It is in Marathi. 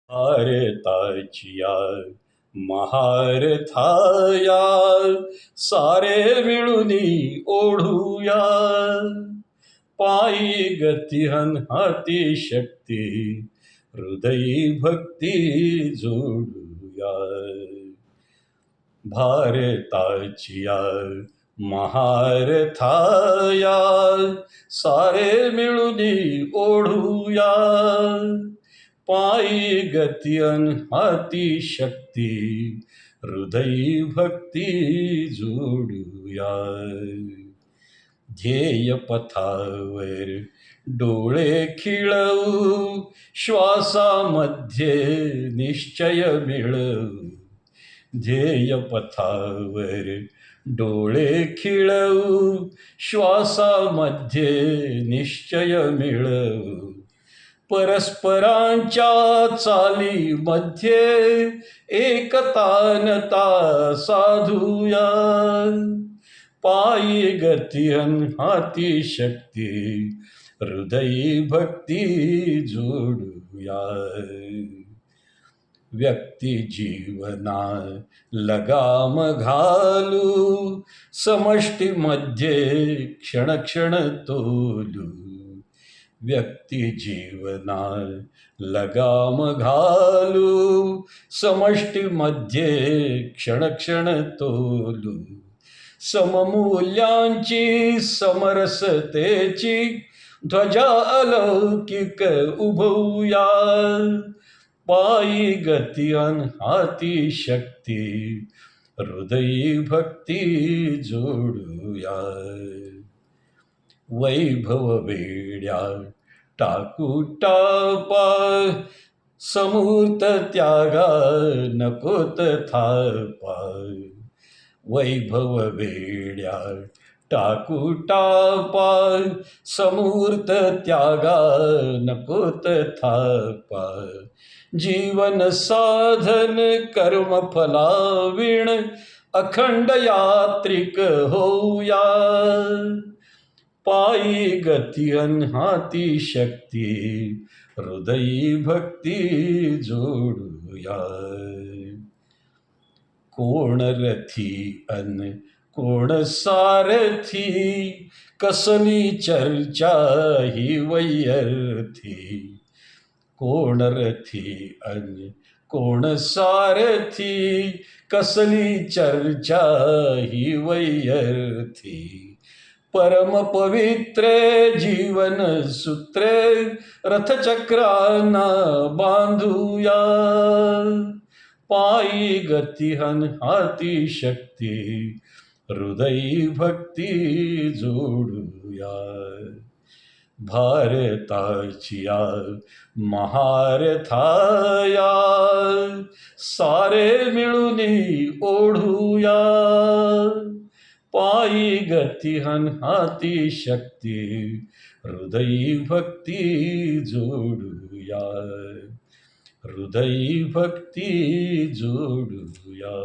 भारताचिया महारथाया सारे मिळूनी ओढूया पायी गतिहन हाती शक्ती हृदयी भक्ती जोडूया भारताचिया महारथाया सारे मिळूनी ओढूया पायी गतियन हाती शक्ती हृदयी भक्ती जोडूया ध्येय पथावर डोळे खिळवू श्वासामध्ये निश्चय मिळवू ध्येय पथावर डोळे खिळवू श्वासामध्ये निश्चय मिळवू परस्परांच्या चालीमध्ये एकतानता साधूया पायी गतिहन हाती शक्ती हृदयी भक्ती जोडूया व्यक्ती जीवना लगाम घालू समष्टीमध्ये क्षण क्षण तोलू व्यक्ती जीवना लगाम घालू समष्टीमध्ये क्षण क्षण तोलू सममूल्यांची समरसतेची ध्वजा अलौकिक उभवूया पायी गतियन हाती शक्ती हृदयी भक्ती जोडूया वैभव वेड्या टाकू टापा समूर्त त्यागा नकोत थापा वैभव वेड्या टाकू टापा समूर्त त्यागा नकोत थापा जीवन साधन कर्म फलाविण अखंड यात्रिक होऊया पायी गतियन हाती शक्ती हृदयी भक्ती जोडूया कोण रथी अन कोण सारथी कसली चर्चा ही वैयर्थी कोण रथी अन कोण सारथी कसली चर्चा ही वैयर्थी परम पवित्रे जीवन सूत्रे रथचक्रांना बांधूया पायी गतिहन हाती शक्ती हृदयी भक्ती जोडूया भारताचिया महारथाया सारे मिळूनी ओढूया पायी गतिहन हाती शक्ती हृदयी भक्ती जोडूया हृदयी भक्ती जोडूया